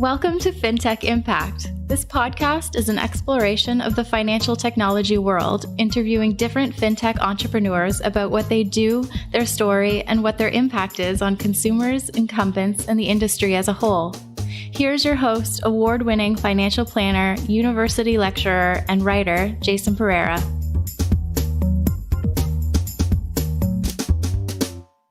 Welcome to FinTech Impact. This podcast is an exploration of the financial technology world, interviewing different FinTech entrepreneurs about what they do, their story, and what their impact is on consumers, incumbents, and the industry as a whole. Here's your host, award-winning financial planner, university lecturer, and writer, Jason Pereira.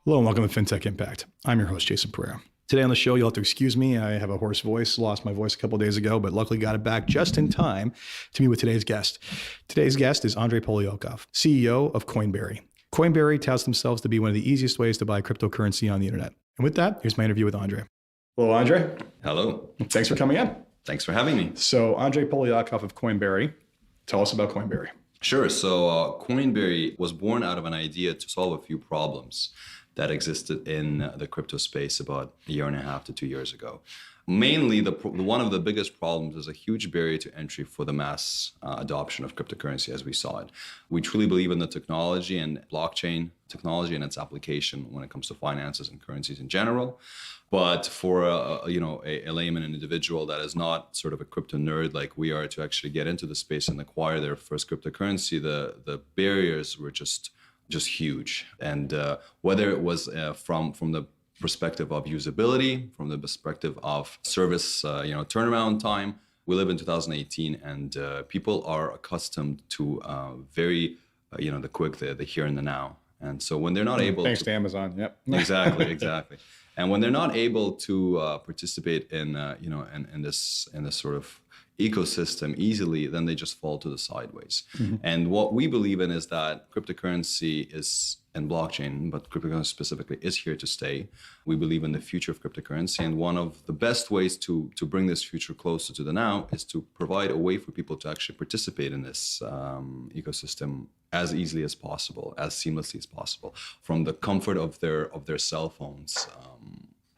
Hello and welcome to FinTech Impact. I'm your host, Jason Pereira. Today on the show, you'll have to excuse me. I have a hoarse voice, lost my voice a couple of days ago, but luckily got it back just in time to meet with today's guest. Today's guest is Andrei Poliakov, CEO of Coinberry. Coinberry touts themselves to be one of the easiest ways to buy cryptocurrency on the internet. And with that, here's my interview with Andrei. Hello, Andrei. Hello. Thanks for coming in. Thanks for having me. So Andrei Poliakov of Coinberry. Tell us about Coinberry. Sure. So Coinberry was born out of an idea to solve a few problems that existed in the crypto space about a year and a half to 2 years ago. Mainly, one of the biggest problems is a huge barrier to entry for the mass adoption of cryptocurrency as we saw it. We truly believe in the technology and blockchain technology and its application when it comes to finances and currencies in general. But for a layman, an individual that is not sort of a crypto nerd like we are to actually get into the space and acquire their first cryptocurrency, the barriers were just huge. And whether it was from the perspective of usability, from the perspective of service, turnaround time, we live in 2018, and people are accustomed to the quick, the here and the now. And so when they're not able, thanks to Amazon, yep, exactly. And when they're not able to participate in this sort of ecosystem easily, then they just fall to the sideways. Mm-hmm. And what we believe in is that cryptocurrency and blockchain, but cryptocurrency specifically, is here to stay. We believe in the future of cryptocurrency, and one of the best ways to bring this future closer to the now is to provide a way for people to actually participate in this ecosystem as easily as possible, as seamlessly as possible, from the comfort of their cell phones.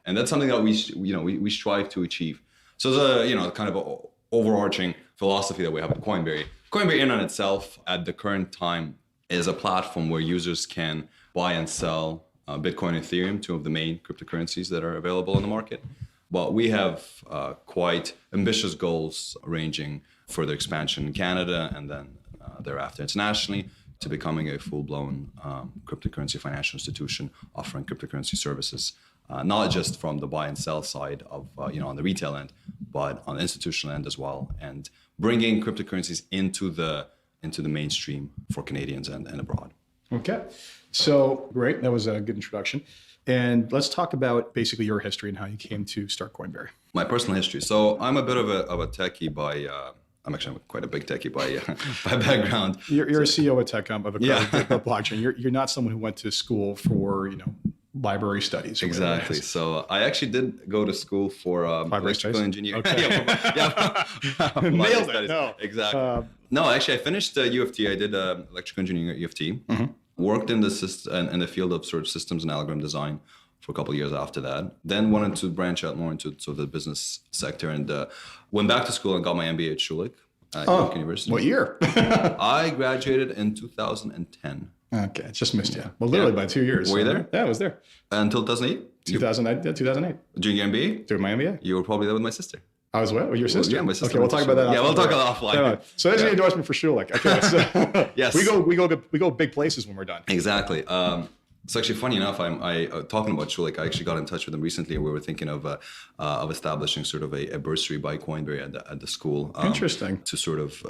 And that's something that we strive to achieve. So there's a kind of a overarching philosophy that we have at Coinberry. Coinberry in on itself at the current time is a platform where users can buy and sell Bitcoin and Ethereum, two of the main cryptocurrencies that are available in the market. But we have quite ambitious goals ranging further expansion in Canada and then thereafter internationally to becoming a full-blown cryptocurrency financial institution offering cryptocurrency services. Not just from the buy and sell side of, on the retail end, but on the institutional end as well, and bringing cryptocurrencies into the mainstream for Canadians and abroad. Okay, so great. That was a good introduction. And let's talk about basically your history and how you came to start Coinberry. My personal history. So I'm a bit of a techie by, I'm quite a big techie by background. You're a CEO of a tech of a blockchain. You're not someone who went to school for, library studies. Exactly. So I actually did go to school for electrical engineering. Okay. Nailed it. No. Exactly. No, actually I finished U of T. I did electrical engineering at U of T. Mm-hmm. Worked in the field of sort of systems and algorithm design for a couple of years after that. Then wanted to branch out more into sort of the business sector and went back to school and got my MBA at Schulich at York University. What year? I graduated in 2010. Okay, just missed you. Well, literally by 2 years. Were you there? Yeah, I was there. Until 2008? 2008. During your MBA? During my MBA. You were probably there with my sister. I was what? With your sister? Yeah, my sister. Okay, we'll talk about that. Yeah, we'll talk about that offline. So there's an endorsement for Schulich. Okay, so yes. we go big places when we're done. Exactly. It's actually funny enough. I talking about Schulich. I actually got in touch with them recently, and we were thinking of establishing sort of a bursary by Coinberry at the school. Interesting. To sort of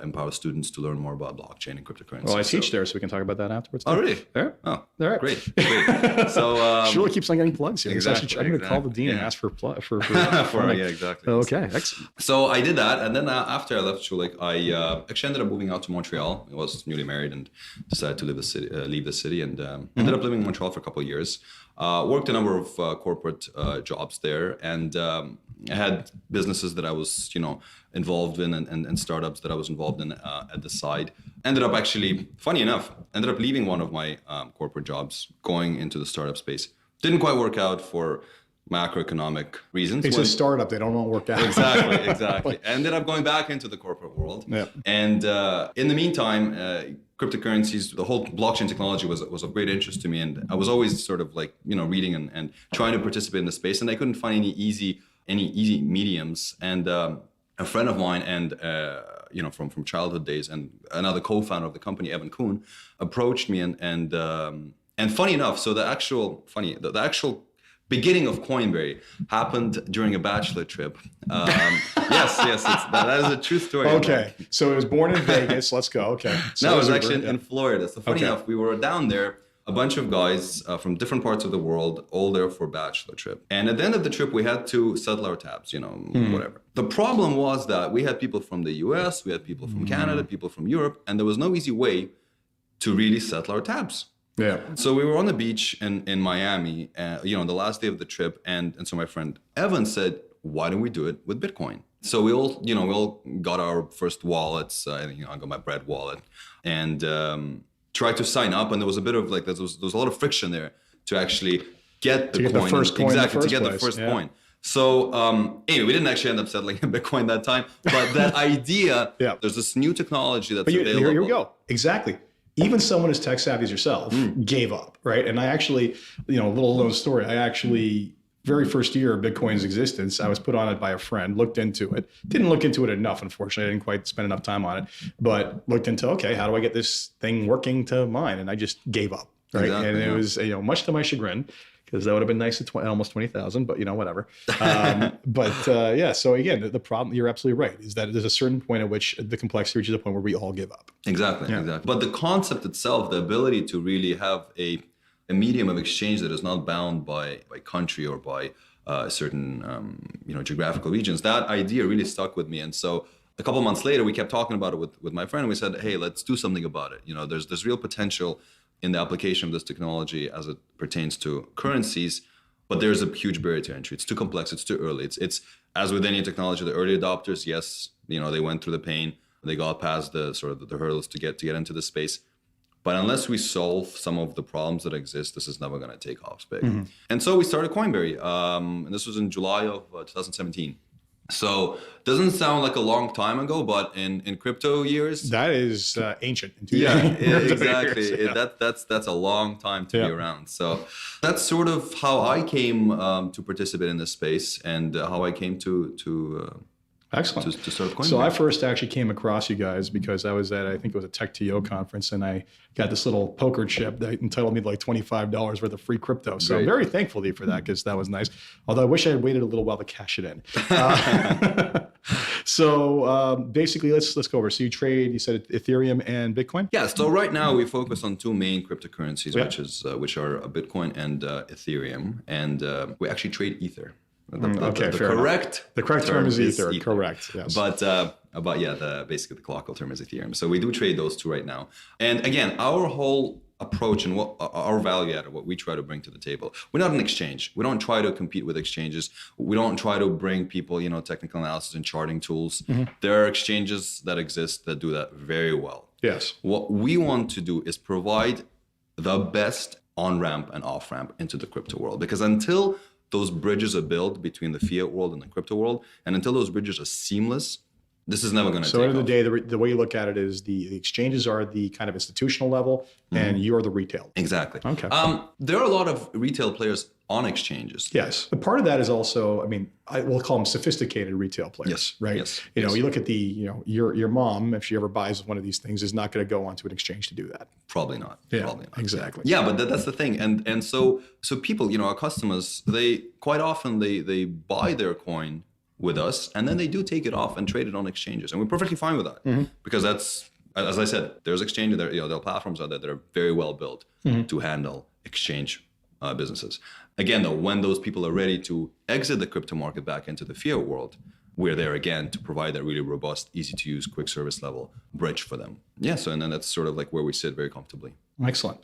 empower students to learn more about blockchain and cryptocurrency. Well, I teach there, so we can talk about that afterwards. Oh, really? Yeah. Oh, all right. Great. So Schulich keeps on getting plugs here. Exactly. I'm going to call the dean and ask for for yeah, exactly. Okay. Excellent. So I did that, and then after I left Schulich, I actually ended up moving out to Montreal. I was newly married and decided to leave the city, and ended up living in Montreal for a couple of years. Worked a number of corporate jobs there, and I had businesses that I was, involved in, and startups that I was involved in at the side. Ended up actually, funny enough, leaving one of my corporate jobs, going into the startup space. Didn't quite work out for macroeconomic reasons. It's a startup. They don't want to work out. Exactly. Ended up going back into the corporate world. Yeah. And in the meantime, cryptocurrencies, the whole blockchain technology was of great interest to me. And I was always sort of reading and trying to participate in the space. And I couldn't find any easy any easy mediums. And a friend of mine and from childhood days, and another co-founder of the company, Evan Kuhn, approached me, and funny enough, so the actual beginning of Coinberry happened during a bachelor trip. Yes, that is a true story. Okay, so it was born in Vegas. Let's go. Okay. So no, it was actually in Florida. So funny enough, we were down there, a bunch of guys from different parts of the world, all there for a bachelor trip. And at the end of the trip, we had to settle our tabs, whatever. The problem was that we had people from the US, we had people from Canada, people from Europe, and there was no easy way to really settle our tabs. Yeah. So we were on the beach in Miami, the last day of the trip, and so my friend Evan said, "Why don't we do it with Bitcoin?" So we all got our first wallets. I got my Bread wallet, and tried to sign up. And there was a bit of there was a lot of friction there to actually get the coin. The first coin exactly, to get the first coin. So anyway, we didn't actually end up settling in Bitcoin that time, but that idea, there's this new technology that's available. Here we go. Exactly. Even someone as tech savvy as yourself gave up, right? And I actually, a little known story, very first year of Bitcoin's existence, I was put on it by a friend, looked into it. Didn't look into it enough, unfortunately. I didn't quite spend enough time on it, but looked into, okay, how do I get this thing working to mine? And I just gave up, right? Exactly, and it was, much to my chagrin, because that would have been nice at almost 20,000, but whatever. So again, the problem, you're absolutely right, is that there's a certain point at which the complexity reaches a point where we all give up. Exactly. But the concept itself, the ability to really have a medium of exchange that is not bound by country or by certain geographical regions, that idea really stuck with me. And so a couple months later, we kept talking about it with my friend, and we said, hey, let's do something about it. There's real potential in the application of this technology as it pertains to currencies, but there's a huge barrier to entry. It's too complex. It's too early. It's as with any technology, the early adopters, yes, they went through the pain. They got past the hurdles to get into the space. But unless we solve some of the problems that exist, this is never going to take off big. Mm-hmm. And so we started Coinberry. And this was in July of 2017. So doesn't sound like a long time ago, but in crypto years, that is ancient. Exactly. Years, that's a long time to be around. So that's sort of how I came to participate in this space, and how I came to excellent. To start Coinberry. So I first actually came across you guys because I was at, I think it was a Tech TO conference, and I got this little poker chip that entitled me to like $25 worth of free crypto. So I'm very thankful to you for that, because that was nice. Although I wish I had waited a little while to cash it in. Basically, let's go over. So you trade, you said Ethereum and Bitcoin? Yeah. So right now we focus on two main cryptocurrencies, which are Bitcoin and Ethereum, and we actually trade Ether. The correct term is Ether. Correct. Yes. But basically the colloquial term is Ethereum. So we do trade those two right now. And again, our whole approach and what our value add, what we try to bring to the table, we're not an exchange. We don't try to compete with exchanges. We don't try to bring people, technical analysis and charting tools. Mm-hmm. There are exchanges that exist that do that very well. Yes. What we want to do is provide the best on-ramp and off-ramp into the crypto world, because until those bridges are built between the fiat world and the crypto world, and until those bridges are seamless, this is never going to take off. So at the end of the day, the way you look at it is the exchanges are the kind of institutional level, and you're the retail. Exactly. Okay. There are a lot of retail players on exchanges. Yes. But part of that is also, I will call them sophisticated retail players. Yes. Right. Yes. You look at your mom, if she ever buys one of these things, is not going to go onto an exchange to do that. Probably not. Yeah, Probably not. Exactly. Yeah, but that's the thing. And so people, our customers, they quite often they buy their coin with us, and then they do take it off and trade it on exchanges, and we're perfectly fine with that, because that's, as I said, there's exchanges there. There are platforms out there that are very well built to handle exchange businesses. Again, though, when those people are ready to exit the crypto market back into the fiat world, we're there again to provide that really robust, easy to use, quick service level bridge for them. Yeah. So, and then that's sort of like where we sit very comfortably. Excellent.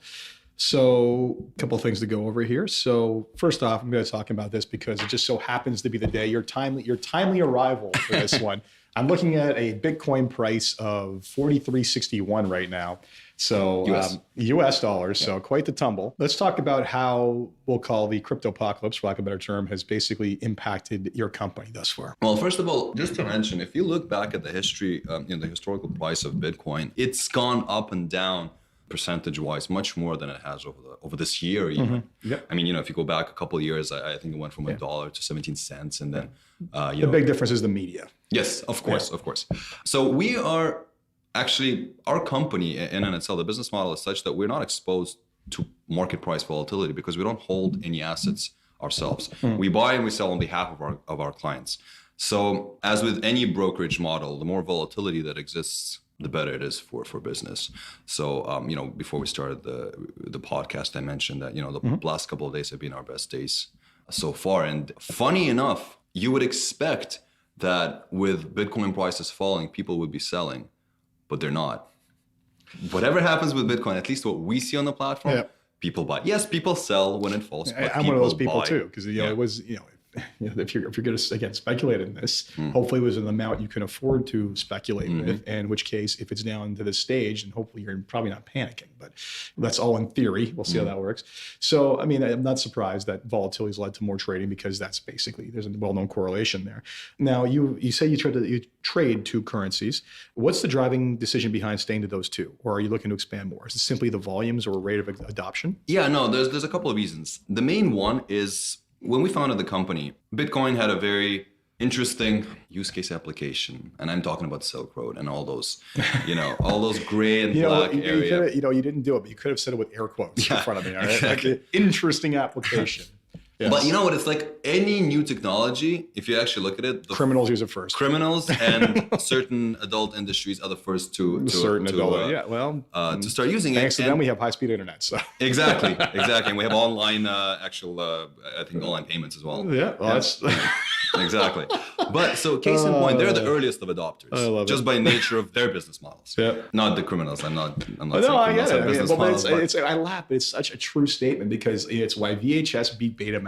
So a couple of things to go over here. So first off, I'm going to talk about this because it just so happens to be the day, your timely arrival for this one. I'm looking at a Bitcoin price of $43.61 right now. So US dollars, so quite the tumble. Let's talk about how we'll call the crypto apocalypse, for lack of a better term, has basically impacted your company thus far. Well, first of all, just to mention, if you look back at the history, the historical price of Bitcoin, it's gone up and down percentage-wise much more than it has over this year even. Yep. I mean, if you go back a couple of years, I think it went from $1 to 17 cents, and then the big difference is the media. Yes, of course. So we are actually, our company in and itself, the business model is such that we're not exposed to market price volatility because we don't hold any assets ourselves. We buy and we sell on behalf of our clients. So as with any brokerage model, the more volatility that exists, the better it is for business. So, before we started the podcast, I mentioned that, the last couple of days have been our best days so far. And funny enough, you would expect that with Bitcoin prices falling, people would be selling, but they're not. Whatever happens with Bitcoin, at least what we see on the platform, people buy. Yes, people sell when it falls, but I'm one of those people buy. Too, because it was, if you're going to, again, speculate in this, hopefully it was an amount you can afford to speculate with, and in which case, if it's down to this stage, and hopefully you're probably not panicking, but that's all in theory. We'll see how that works. So, I mean, I'm not surprised that volatility has led to more trading because that's basically, there's a well-known correlation there. Now, you say you trade two currencies. What's the driving decision behind staying to those two? Or are you looking to expand more? Is it simply the volumes or rate of adoption? Yeah, no, there's a couple of reasons. The main one is, when we founded the company, Bitcoin had a very interesting use case application. And I'm talking about Silk Road and all those, all those gray and black areas. You didn't do it, but you could have said it with air quotes in front of me. All right? Exactly. Like, interesting application. Yes. But you know what? It's like any new technology, if you actually look at it, criminals use it first. Criminals and certain adult industries are the first to start using it. Thanks to them, we have high-speed internet. So Exactly. And we have online, I think online payments as well. Yeah, well, that's exactly. But so case in point, they're the earliest of adopters, just by nature of their business models. Yeah. Not the criminals. I'm not saying I criminals get have it. business models. I laugh, but it's such a true statement because it's why VHS beat Betamax.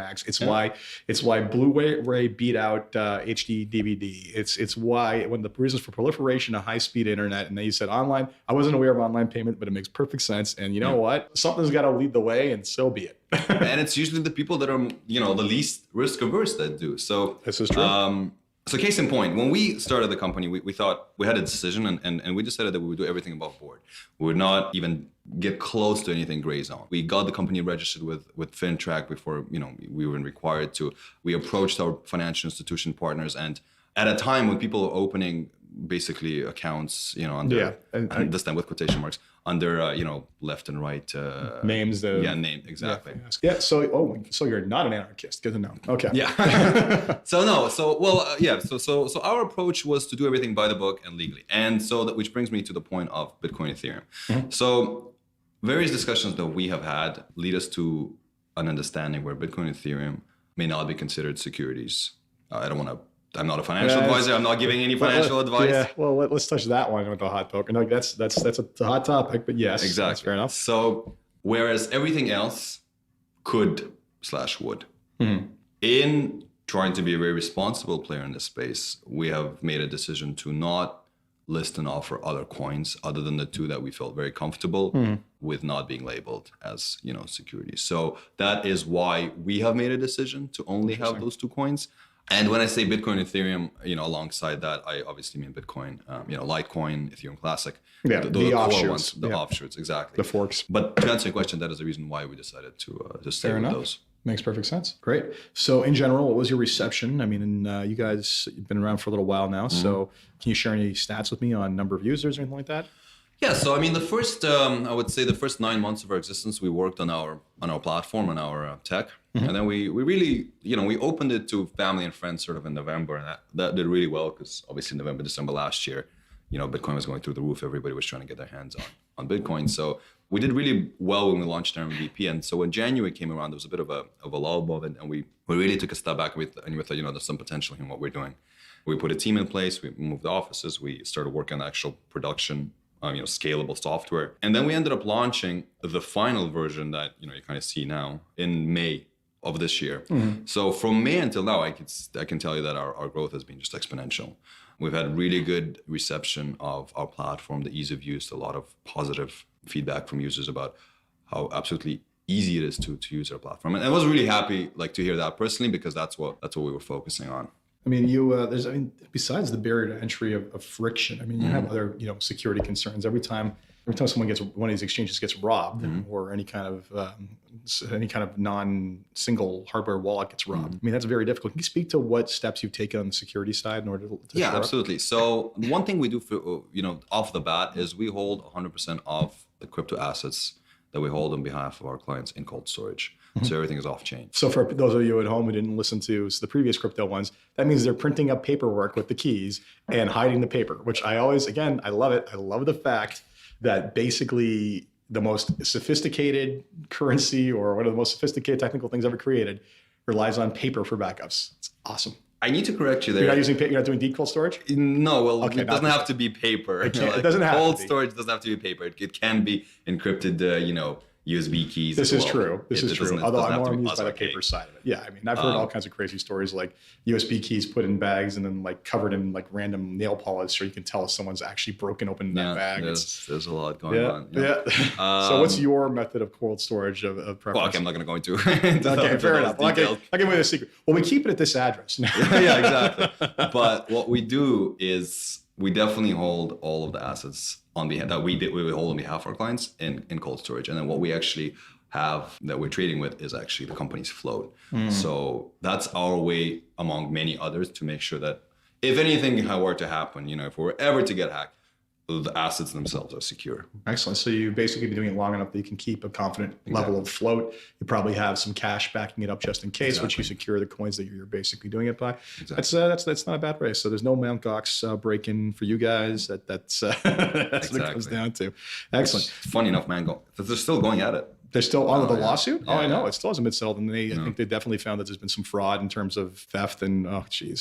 It's why Blu-ray beat out HD DVD. It's why when the reasons for proliferation of high-speed internet, and then you said online. I wasn't aware of online payment, but it makes perfect sense. And you know what? Something's got to lead the way, and so be it. And it's usually the people that are the least risk averse that do. So this is true. So case in point, when we started the company, we thought we had a decision and we decided that we would do everything above board. We would not even get close to anything gray zone. We got the company registered with FinTrack before we were required to. We approached our financial institution partners, and at a time when people are opening basically accounts, under and this time with quotation marks, under left and right names. Name exactly. Yeah. So you're not an anarchist. Good to know. Okay. Yeah. So our approach was to do everything by the book and legally, and so that which brings me to the point of Bitcoin, Ethereum. Mm-hmm. So various discussions that we have had lead us to an understanding where Bitcoin and Ethereum may not be considered securities. I'm not a financial advisor. I'm not giving any financial advice. Yeah, well, let's touch that one with the hot poker. No, that's a hot topic, but yes, exactly. That's fair enough. So, whereas everything else would, in trying to be a very responsible player in this space, we have made a decision to not list and offer other coins other than the two that we felt very comfortable with not being labeled as securities. So that is why we have made a decision to only have those two coins. And when I say Bitcoin, Ethereum, alongside that, I obviously mean Bitcoin, Litecoin, Ethereum Classic, the offshoots, ones, the offshoots, exactly, the forks. But to answer your question, that is the reason why we decided to stay with those. Makes perfect sense. Great. So in general, what was your reception? I mean, you guys have been around for a little while now. So can you share any stats with me on number of users or anything like that? Yeah, so I mean, I would say the first 9 months of our existence, we worked on our platform, on our tech, and then we really, we opened it to family and friends sort of in November, and that did really well because obviously November, December last year, Bitcoin was going through the roof. Everybody was trying to get their hands on Bitcoin, so we did really well when we launched our MVP. And so when January came around, there was a bit of a lull moment, and we really took a step back and we thought, there's some potential in what we're doing. We put a team in place, we moved offices, we started working on actual production. Scalable software. And then we ended up launching the final version that, you kind of see now in May of this year. So from May until now, I can tell you that our growth has been just exponential. We've had really good reception of our platform, the ease of use, a lot of positive feedback from users about how absolutely easy it is to use our platform. And I was really happy to hear that personally, because that's what we were focusing on. I mean, besides the barrier to entry of friction, I mean, you have other, security concerns. Every time every time one of these exchanges gets robbed, or any kind of non-single hardware wallet gets robbed. I mean, that's very difficult. Can you speak to what steps you've taken on the security side in order to Yeah, shore up? absolutely. So one thing we do for, off the bat is we hold 100% of the crypto assets that we hold on behalf of our clients in cold storage. So everything is off chain. So for those of you at home who didn't listen to the previous crypto ones, that means they're printing up paperwork with the keys and hiding the paper, which I love it. I love the fact that basically the most sophisticated currency, or one of the most sophisticated technical things ever created, relies on paper for backups. It's awesome. I need to correct you there. You're not doing deep cold storage? No, well, okay, it doesn't have to be paper. It doesn't have to be. Cold storage doesn't have to be paper. It can be encrypted, USB keys. This is true. This is true. Although I'm more amused by the okay. paper side of it. Yeah, I mean, I've heard all kinds of crazy stories, like USB keys put in bags and then like covered in like random nail polish, so you can tell if someone's actually broken open that bag. There's a lot going on. Yeah. So what's your method of cold storage of preference? Well, okay, I'm not going to go into okay, fair enough. I'll give away the secret. Well, we keep it at this address. Yeah, exactly. But what we do is we definitely hold all of the assets on behalf that we hold on behalf of our clients in cold storage. And then what we actually have that we're trading with is actually the company's float. So that's our way, among many others, to make sure that if anything were to happen, if we were ever to get hacked, the assets themselves are secure. Excellent. So you've basically been doing it long enough that you can keep a confident level of float. You probably have some cash backing it up just in case, which you secure the coins that you're basically doing it by. That's not a bad race. So there's no Mt. Gox break-in for you guys. That's what it comes down to. Excellent. It's funny enough, man, they're still going at it. They're still on the lawsuit? Yeah, I know. It still hasn't been settled. And I think they definitely found that there's been some fraud in terms of theft and,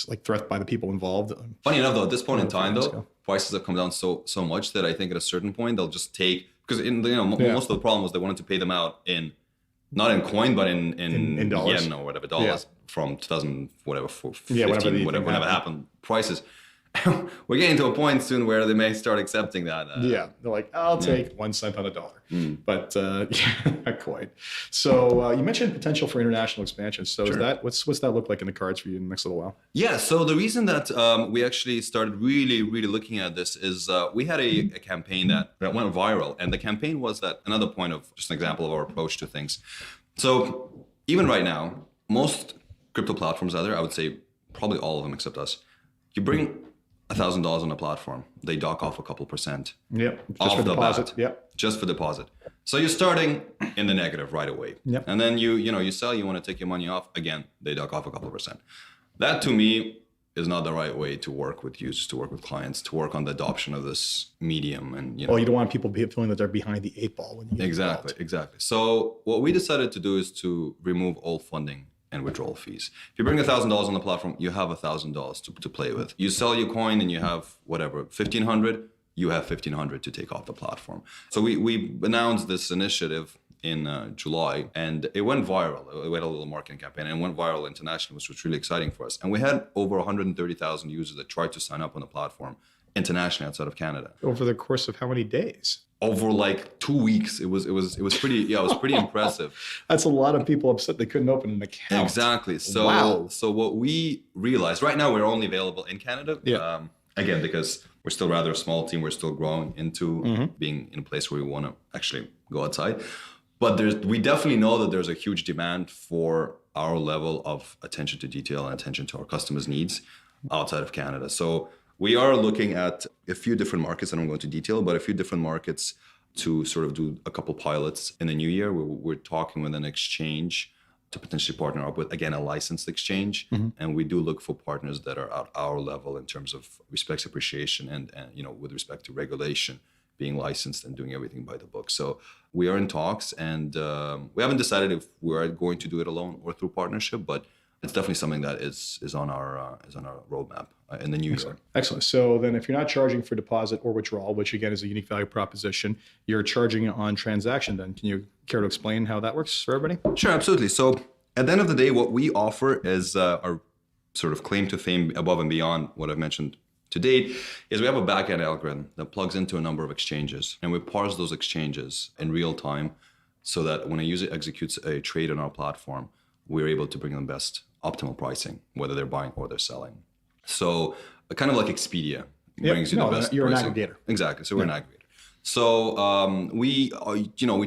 like threat by the people involved. Funny enough, though, at this point in time, prices have come down so much that I think at a certain point they'll just take, because most of the problem was they wanted to pay them out not in coin, but in dollars. Yen or whatever, dollars from 2000, whatever, 15, whatever happened, prices. We're getting to a point soon where they may start accepting that. They're like, I'll take 1 cent on a dollar. But not quite. So you mentioned potential for international expansion. So is that what's that look like in the cards for you in the next little while? Yeah. So the reason that we actually started really, really looking at this is we had a campaign that went viral. And the campaign was that another point of just an example of our approach to things. So even right now, most crypto platforms out there, I would say probably all of them except us, you bring $1,000 on a platform, they dock off a couple percent. Just for deposit. Just for deposit. So you're starting in the negative right away. And then you sell, you want to take your money off, again, they dock off a couple percent. That to me is not the right way to work with users, to work with clients, to work on the adoption of this medium. And you don't want people feeling that they're behind the 8 ball when you Exactly. So what we decided to do is to remove all funding and withdrawal fees. If you bring $1,000 on the platform, you have $1,000 to play with. You sell your coin and you have whatever, 1,500, you have 1,500 to take off the platform. So we announced this initiative in July and it went viral. We had a little marketing campaign and it went viral internationally, which was really exciting for us. And we had over 130,000 users that tried to sign up on the platform internationally outside of Canada. Over the course of how many days? Over like 2 weeks. It was pretty impressive. That's a lot of people upset they couldn't open an account. Exactly. So so what we realized, right now we're only available in Canada. Again, because we're still rather a small team, we're still growing into being in a place where we want to actually go outside. But we definitely know that there's a huge demand for our level of attention to detail and attention to our customers' needs outside of Canada. So we are looking at a few different markets, and I'm going to detail, but a few different markets to sort of do a couple pilots in the new year. We're talking with an exchange to potentially partner up with, again, a licensed exchange. And we do look for partners that are at our level in terms of respect, appreciation, and with respect to regulation, being licensed and doing everything by the book. So we are in talks, and we haven't decided if we are going to do it alone or through partnership, but it's definitely something that is on our roadmap in the new year. Excellent. So then if you're not charging for deposit or withdrawal, which again is a unique value proposition, you're charging on transaction then. Can you care to explain how that works for everybody? Sure, absolutely. So at the end of the day, what we offer is our sort of claim to fame above and beyond what I've mentioned to date is we have a backend algorithm that plugs into a number of exchanges, and we parse those exchanges in real time so that when a user executes a trade on our platform, we're able to bring them best optimal pricing, whether they're buying or they're selling. So kind of like Expedia brings you the best you're pricing. an aggregator. Exactly. So we're an aggregator. So we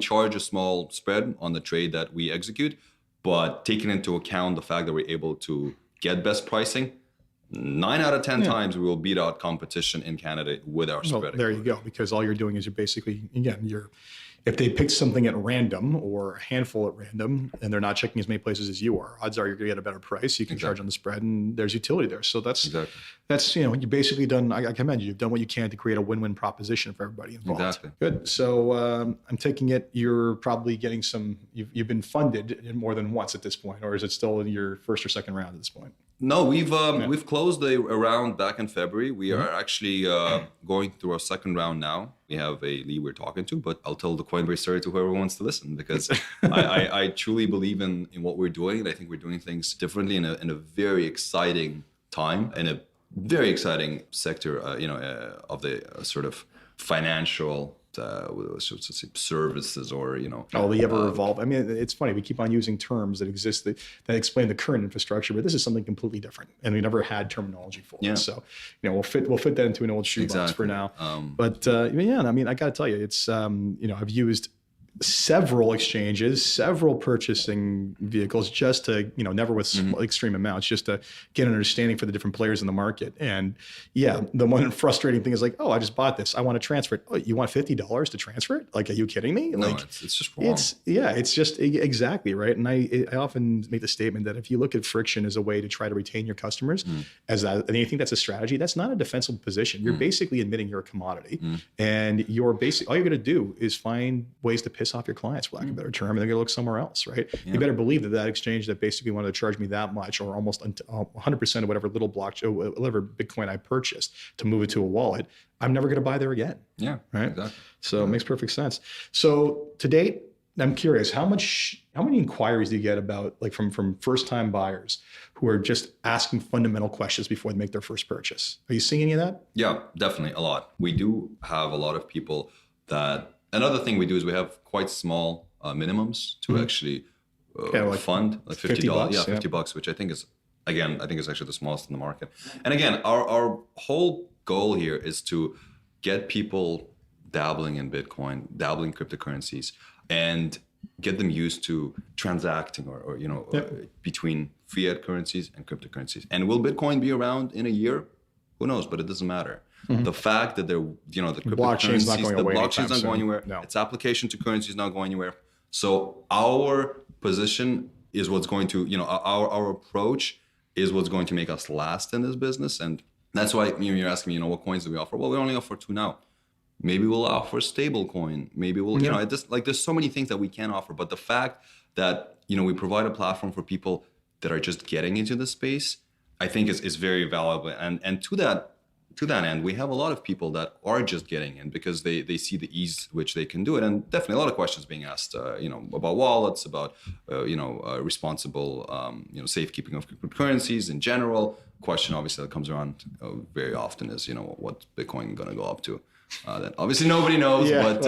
charge a small spread on the trade that we execute, but taking into account the fact that we're able to get best pricing, 9 out of 10 times we will beat out competition in Canada with our spread. There you go, because all you're doing is you're basically, again, if they pick something at random or a handful at random and they're not checking as many places as you are, odds are you're going to get a better price. You can charge on the spread and there's utility there. So that's you basically done, I commend you. You've done what you can to create a win-win proposition for everybody involved. Exactly. Good. So I'm taking it you're probably getting you've been funded more than once at this point, or is it still in your first or second round at this point? No, we've closed a round back in February. We are actually going through our second round now. We have a lead we're talking to, but I'll tell the Coinberry story to whoever wants to listen, because I truly believe in what we're doing. And I think we're doing things differently in a very exciting time, in a very exciting sector, of the sort of financial services, or the ever evolve. I mean, it's funny, we keep on using terms that exist that explain the current infrastructure, but this is something completely different, and we never had terminology for it. So we'll fit that into an old shoebox for now. But I mean, I gotta tell you, it's I've used several exchanges, several purchasing vehicles, just to, never with extreme amounts, just to get an understanding for the different players in the market. And the one frustrating thing is like, oh, I just bought this, I want to transfer it. Oh, you want $50 to transfer it? Like, are you kidding me? No, like, it's just wrong. It's just exactly right. And I often make the statement that if you look at friction as a way to try to retain your customers, and you think that's a strategy, that's not a defensible position. You're basically admitting you're a commodity, and all you're going to do is find ways to piss off your clients, for lack of a better term, and they're going to look somewhere else, right? You better believe that exchange that basically wanted to charge me that much, or almost 100% of whatever little whatever Bitcoin I purchased to move it to a wallet, I'm never going to buy there again. Yeah, right. Exactly. So it makes perfect sense. So to date, I'm curious, how many inquiries do you get about, like, from first-time buyers who are just asking fundamental questions before they make their first purchase? Are you seeing any of that? Yeah, definitely a lot. We do have a lot of people that. Another thing we do is we have quite small minimums to actually fund, like $50. Yeah, $50, which I think is actually the smallest in the market. And again, our whole goal here is to get people dabbling in Bitcoin, dabbling cryptocurrencies, and get them used to transacting or between fiat currencies and cryptocurrencies. And will Bitcoin be around in a year? Who knows? But it doesn't matter. The fact that the blockchain's not going away. Blockchain's not going anywhere. No. Its application to currency is not going anywhere. So our position is what's going to, our approach is what's going to make us last in this business. And that's why you're asking me, what coins do we offer? Well, we only offer 2 now. Maybe we'll offer stable coin. Maybe we'll, there's so many things that we can offer. But the fact that, we provide a platform for people that are just getting into the space, I think is very valuable. And to that end, we have a lot of people that are just getting in because they see the ease which they can do it. And definitely a lot of questions being asked, about wallets, about, responsible, safekeeping of cryptocurrencies in general. Question obviously that comes around very often is, what's Bitcoin going to go up to? That obviously nobody knows, but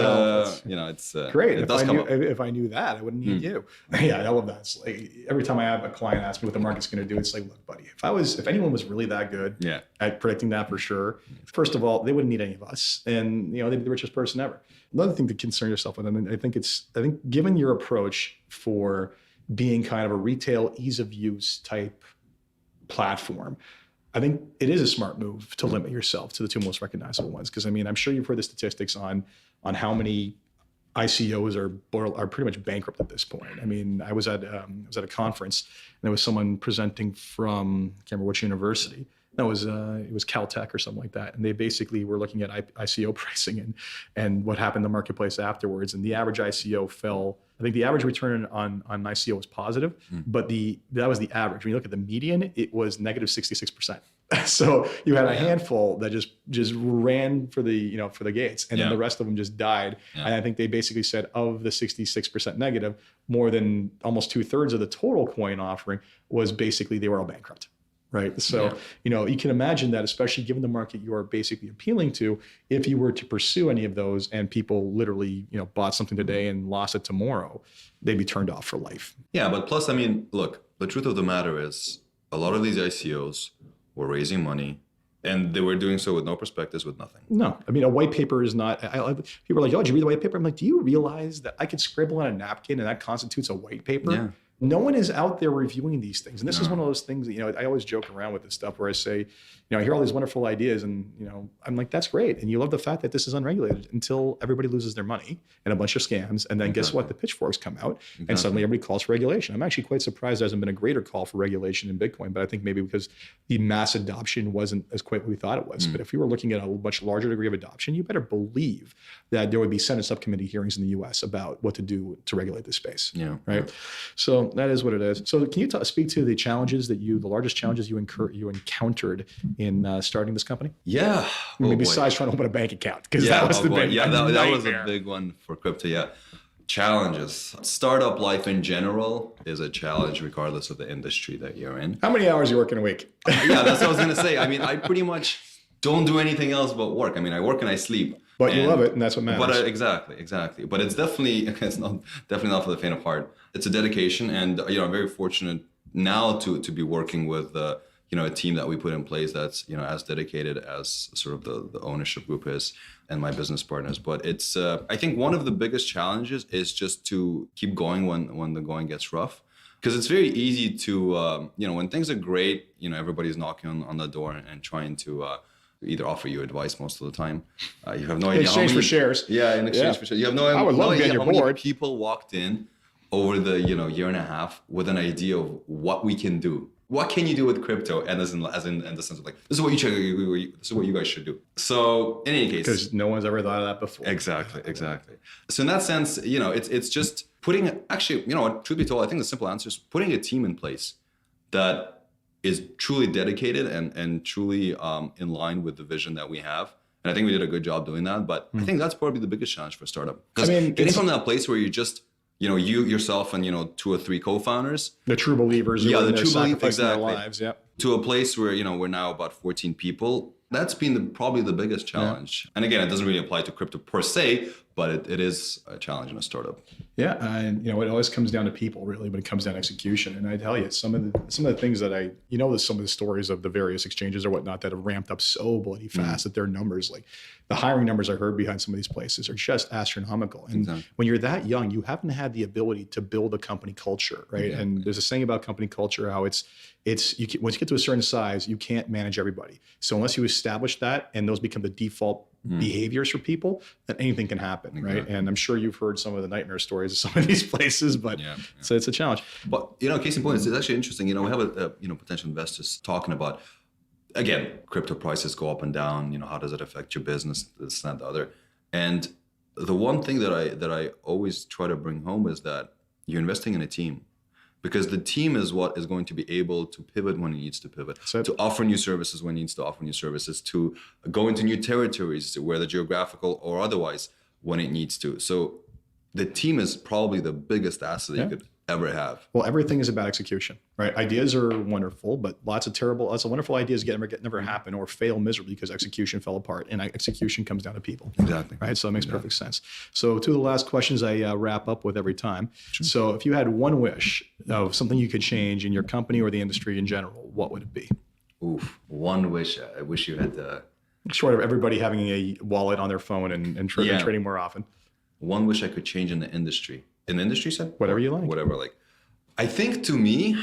it's great. It if I knew that, I wouldn't need you. Yeah, I love that. It's like every time I have a client ask me what the market's going to do, it's like, look, buddy, if anyone was really that good at predicting that for sure, first of all, they wouldn't need any of us, and they'd be the richest person ever. Another thing to concern yourself with, I think given your approach for being kind of a retail ease of use type platform, I think it is a smart move to limit yourself to the 2 most recognizable ones. Because I'm sure you've heard the statistics on how many ICOs are pretty much bankrupt at this point. I was at a conference and there was someone presenting from, I can't remember which university. No, it was Caltech or something like that. And they basically were looking at ICO pricing and what happened in the marketplace afterwards. And the average ICO fell. I think the average return on ICO was positive, but that was the average. When you look at the median, it was negative 66%. So you had a handful that just ran for the gates, and then the rest of them just died. And I think they basically said of the 66% negative, more than almost 2/3 of the total coin offering was basically they were all bankrupt. Right. So, you can imagine that, especially given the market you are basically appealing to, if you were to pursue any of those and people literally, bought something today and lost it tomorrow, they'd be turned off for life. Yeah. But plus, look, the truth of the matter is a lot of these ICOs were raising money And they were doing so with no prospectus, with nothing. No, I mean, a white paper is not, people are like, oh, did you read the white paper? I'm like, do you realize that I could scribble on a napkin and that constitutes a white paper? Yeah. No one is out there reviewing these things. And this is one of those things that, I always joke around with this stuff where I say, I hear all these wonderful ideas and, I'm like, that's great. And you love the fact that this is unregulated until everybody loses their money and a bunch of scams. And then guess what? The pitchforks come out and suddenly everybody calls for regulation. I'm actually quite surprised there hasn't been a greater call for regulation in Bitcoin, but I think maybe because the mass adoption wasn't as quick as we thought it was. But if we were looking at a much larger degree of adoption, you better believe that there would be Senate subcommittee hearings in the US about what to do to regulate this space. Yeah. Right. Yeah. So that is what it is. So can you speak to the challenges the largest challenges you encountered in starting this company? Yeah. Besides trying to open a bank account, because that was the big that was a big one for crypto. Yeah. Challenges. Startup life in general is a challenge regardless of the industry that you're in. How many hours you work in a week? Yeah, that's what I was going to say. I mean, I pretty much don't do anything else but work. I mean, I work and I sleep. But you love it, and that's what matters. But exactly. But it's definitely not for the faint of heart. It's a dedication, and I'm very fortunate now to be working with a team that we put in place that's as dedicated as sort of the ownership group is, and my business partners. But it's I think one of the biggest challenges is just to keep going when the going gets rough. Because it's very easy to when things are great, everybody's knocking on the door and trying to either offer you advice most of the time. You have no idea. In exchange for shares. Yeah, in exchange for shares. You have no idea. I would love to be on your board. Many people walked in over the year and a half with an idea of what we can do. What can you do with crypto? And as in the sense of like, this is what you guys should do. So in any case, because no one's ever thought of that before. Exactly. So in that sense, it's just putting. Actually, truth be told, I think the simple answer is putting a team in place that is truly dedicated and truly in line with the vision that we have. And I think we did a good job doing that. But I think that's probably the biggest challenge for a startup. Because getting from that place where you just, you yourself and, 2 or 3 co-founders. The true believers. Yeah, the true believers, exactly. Their lives, yeah. To a place where, we're now about 14 people. That's been probably the biggest challenge. Yeah. And again, it doesn't really apply to crypto per se, but it is a challenge in a startup. Yeah, and it always comes down to people, really, but it comes down to execution. And I tell you, some of the things that there's some of the stories of the various exchanges or whatnot that have ramped up so bloody fast that their numbers, like the hiring numbers I heard behind some of these places, are just astronomical. And when you're that young, you haven't had the ability to build a company culture, right? Exactly. And there's a saying about company culture, how once you get to a certain size, you can't manage everybody. So unless you establish that and those become the default behaviors for people, then anything can happen, right? And I'm sure you've heard some of the nightmare stories of some of these places, but so it's a challenge. But case in point, it's actually interesting. We have potential investors talking about, again, crypto prices go up and down. How does it affect your business? This, that, the other. And the one thing that I always try to bring home is that you're investing in a team. Because the team is what is going to be able to pivot when it needs to pivot, to offer new services when it needs to offer new services, to go into new territories, whether geographical or otherwise, when it needs to. So the team is probably the biggest asset that you could ever have. Well, everything is about execution, right? Ideas are wonderful, but lots of wonderful ideas never happen or fail miserably because execution fell apart, and execution comes down to people. Exactly. Right. So it makes perfect sense. So 2 of the last questions I wrap up with every time. Sure. So if you had one wish of something you could change in your company or the industry in general, what would it be? Oof, one wish. I wish you had short of everybody having a wallet on their phone and trading more often. One wish I could change in the industry. In the industry set? Whatever you like. Whatever, like. I think to me,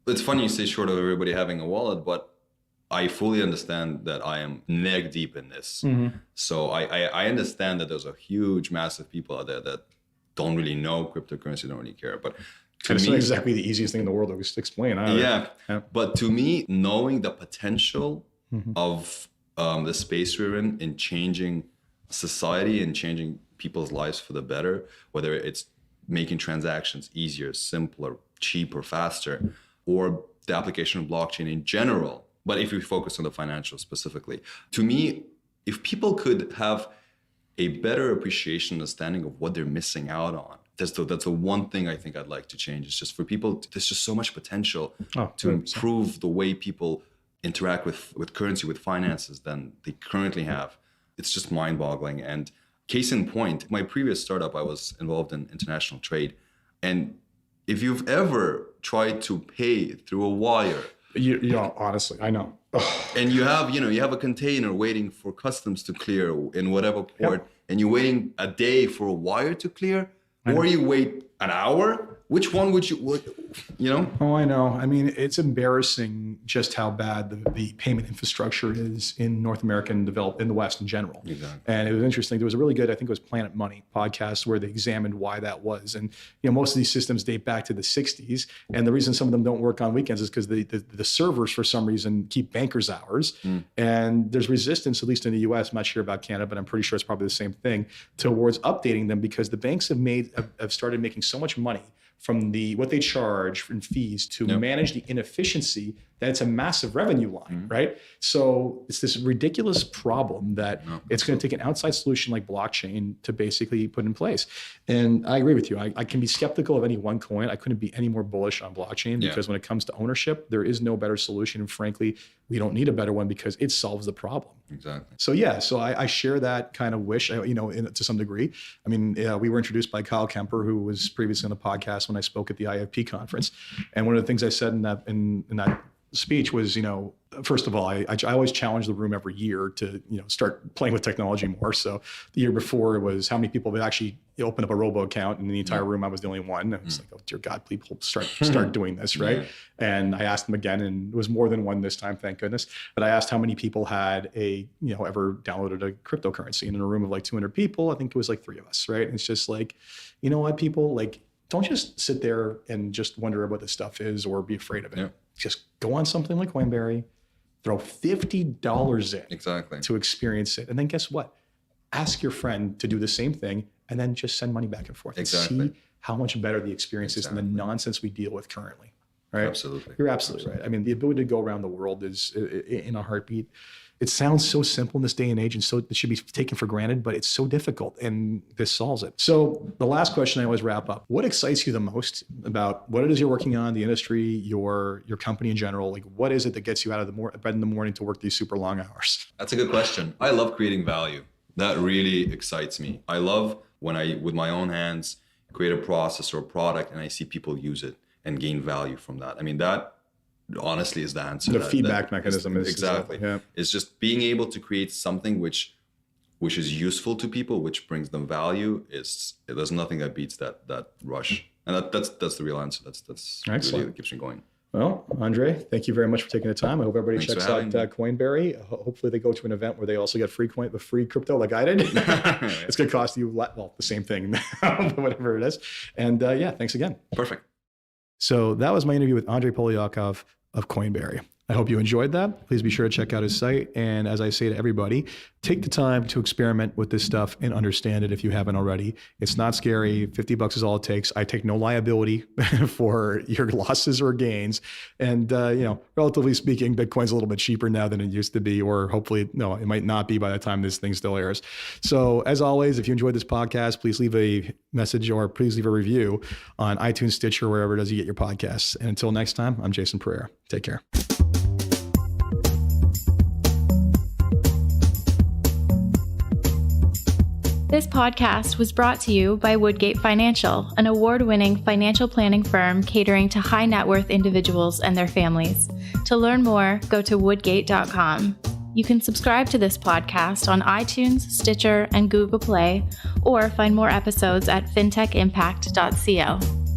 it's funny you say short of everybody having a wallet, but I fully understand that I am neck deep in this. Mm-hmm. So I understand that there's a huge mass of people out there that don't really know cryptocurrency, don't really care. But it's not exactly the easiest thing in the world to explain. Yeah. But to me, knowing the potential of the space we're in changing society and changing people's lives for the better, whether it's making transactions easier, simpler, cheaper, faster, or the application of blockchain in general. But if we focus on the financial specifically, to me, if people could have a better appreciation, understanding of what they're missing out on, that's the one thing I think I'd like to change. It's just for people, there's just so much potential to improve the way people interact with currency, with finances than they currently have. It's just mind-boggling. And case in point, my previous startup, I was involved in international trade. And if you've ever tried to pay through a wire, honestly, I know. And you have a container waiting for customs to clear in whatever port, and you're waiting a day for a wire to clear, or you wait an hour. Which one would you? Oh, I know. I mean, it's embarrassing just how bad the payment infrastructure is in North America and in the West in general. Exactly. And it was interesting. There was a really good, I think it was Planet Money podcast where they examined why that was. And most of these systems date back to the 60s. And the reason some of them don't work on weekends is because the servers, for some reason, keep bankers' hours. And there's resistance, at least in the US, I'm not sure about Canada, but I'm pretty sure it's probably the same thing, towards updating them because the banks have started making so much money from what they charge in fees to manage the inefficiency, that it's a massive revenue line, right? So it's this ridiculous problem that it's going to take an outside solution like blockchain to basically put in place. And I agree with you. I can be skeptical of any one coin. I couldn't be any more bullish on blockchain because when it comes to ownership, there is no better solution. And frankly, we don't need a better one because it solves the problem. Exactly. So I share that kind of wish, to some degree. I mean, we were introduced by Kyle Kemper, who was previously on the podcast when I spoke at the IFP conference. And one of the things I said in that speech was, first of all, I always challenge the room every year to, start playing with technology more. So the year before it was how many people would actually open up a robo account, and in the entire room, I was the only one. I was like, oh, dear God, please start doing this, right? And I asked them again, and it was more than one this time, thank goodness. But I asked how many people had ever downloaded a cryptocurrency. And in a room of like 200 people, I think it was like 3 of us, right? And it's just like, you know what, people, like, don't just sit there and just wonder what this stuff is or be afraid of it. Just go on something like Coinberry, throw $50 in to experience it. And then guess what? Ask your friend to do the same thing and then just send money back and forth. And see how much better the experience is than the nonsense we deal with currently. Right? Absolutely. You're absolutely right. I mean, the ability to go around the world is in a heartbeat. It sounds so simple in this day and age, and so it should be taken for granted, but it's so difficult, and this solves it. So the last question I always wrap up: what excites you the most about what it is you're working on, the industry, your company in general? Like, what is it that gets you out of bed in the morning to work these super long hours? That's a good question. I love creating value. That really excites me. I love when I, with my own hands, create a process or a product, and I see people use it and gain value from that. I mean, that honestly is the answer. The feedback mechanism is exactly. It's just being able to create something which is useful to people, which brings them value. There's nothing that beats that rush, and that's the real answer. That's really what keeps me going. Well, Andrei, thank you very much for taking the time. I hope everybody checks out Coinberry. Hopefully they go to an event where they also get free crypto like I did. It's going to cost you, the same thing, whatever it is. And thanks again. Perfect. So that was my interview with Andrei Poliakov of Coinberry. I hope you enjoyed that. Please be sure to check out his site. And as I say to everybody, take the time to experiment with this stuff and understand it if you haven't already. It's not scary. $50 is all it takes. I take no liability for your losses or gains. And, relatively speaking, Bitcoin's a little bit cheaper now than it used to be, or hopefully, no, it might not be by the time this thing still airs. So as always, if you enjoyed this podcast, please leave a message or please leave a review on iTunes, Stitcher, wherever it is you get your podcasts. And until next time, I'm Jason Pereira. Take care. This podcast was brought to you by Woodgate Financial, an award-winning financial planning firm catering to high net worth individuals and their families. To learn more, go to woodgate.com. You can subscribe to this podcast on iTunes, Stitcher, and Google Play, or find more episodes at fintechimpact.co.